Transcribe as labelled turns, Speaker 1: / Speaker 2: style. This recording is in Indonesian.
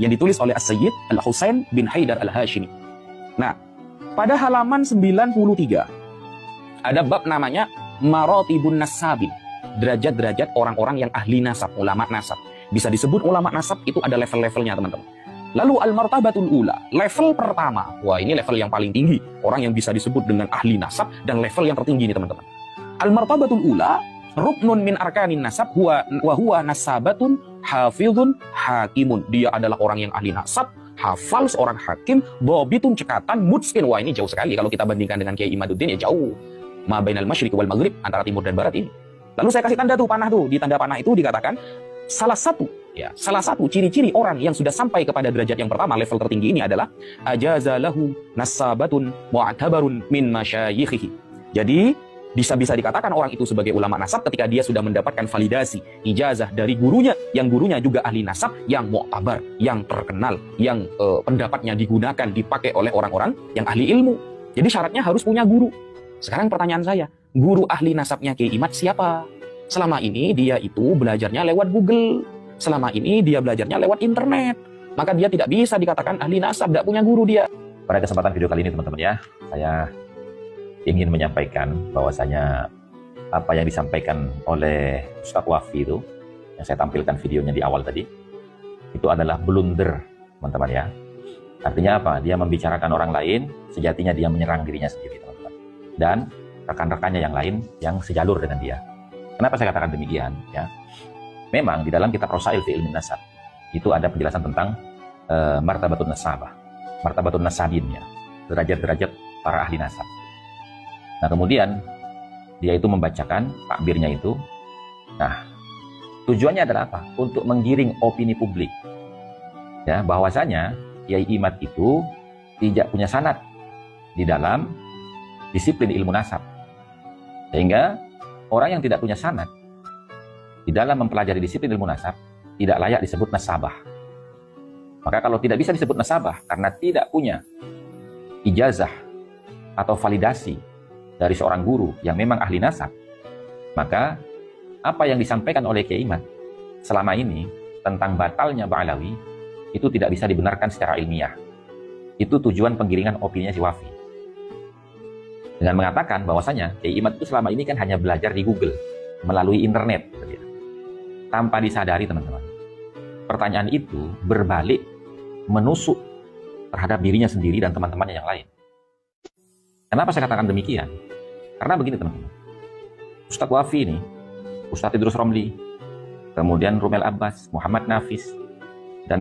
Speaker 1: yang ditulis oleh As-Sayyid Al-Husain bin Haidar Al-Hashimi. Nah, pada halaman 93 ada bab namanya Maratibun Nasabin, derajat-derajat orang-orang yang ahli nasab, ulama nasab. Bisa disebut ulama nasab itu ada level-levelnya, teman-teman. Lalu al-martabatul ula, level pertama. Wah, ini level yang paling tinggi. Orang yang bisa disebut dengan ahli nasab dan level yang tertinggi ini, teman-teman. Al-martabatul ula, ruknun min arkanin nasab, huwa nasabatun hafidhun hakimun. Dia adalah orang yang ahli nasab, hafal, seorang hakim, dhabitun cekatan, mutskin. Wah, ini jauh sekali kalau kita bandingkan dengan Kiai Imaduddin, ya jauh. Ma bainal masyriq wal maghrib, antara timur dan barat ini. Lalu saya kasih tanda tuh, panah tuh. Di tanda panah itu dikatakan salah satu ciri-ciri orang yang sudah sampai kepada derajat yang pertama, level tertinggi ini adalah ajazalahu nasabatun mu'tabarun min masyayikhihi. Jadi bisa dikatakan orang itu sebagai ulama nasab ketika dia sudah mendapatkan validasi ijazah dari gurunya, yang gurunya juga ahli nasab, yang mu'tabar, yang terkenal, yang pendapatnya digunakan, dipakai oleh orang-orang yang ahli ilmu. Jadi syaratnya harus punya guru. Sekarang pertanyaan saya, guru ahli nasabnya Kiai Imad siapa? Selama ini dia itu belajarnya lewat Google. Selama ini dia belajarnya lewat internet. Maka dia tidak bisa dikatakan ahli nasab, tidak punya guru dia.
Speaker 2: Pada kesempatan video kali ini, teman-teman ya, saya ingin menyampaikan bahwasanya apa yang disampaikan oleh Ustadz Wafi itu, yang saya tampilkan videonya di awal tadi, itu adalah blunder, teman-teman ya. Artinya apa? Dia membicarakan orang lain, sejatinya dia menyerang dirinya sendiri, teman-teman. Dan rekan-rekannya yang lain yang sejalur dengan dia. Kenapa saya katakan demikian? Ya, memang di dalam kitab Rasail fi Ilmin Nasab itu ada penjelasan tentang martabatun nasabah, martabatun nasabin ya, derajat-derajat para ahli nasab. Nah, kemudian dia itu membacakan takbirnya itu. Nah, tujuannya adalah apa? Untuk menggiring opini publik. Ya, bahwasanya Kiai Imad itu tidak punya sanad di dalam disiplin ilmu nasab. Sehingga orang yang tidak punya sanad di dalam mempelajari disiplin ilmu nasab tidak layak disebut nasabah. Maka kalau tidak bisa disebut nasabah karena tidak punya ijazah atau validasi dari seorang guru yang memang ahli nasab, maka apa yang disampaikan oleh Kiai Imad selama ini tentang batalnya Ba'alawi itu tidak bisa dibenarkan secara ilmiah. Itu tujuan penggiringan opininya si Wafi. Dengan mengatakan bahwasanya Kiai Imad itu selama ini kan hanya belajar di Google, melalui internet. Tanpa disadari, teman-teman, pertanyaan itu berbalik menusuk terhadap dirinya sendiri dan teman-temannya yang lain. Kenapa saya katakan demikian? Karena begini, teman-teman. Ustadz Wafi ini, Ustadz Idrus Romli, kemudian Rumel Abbas, Muhammad Nafis,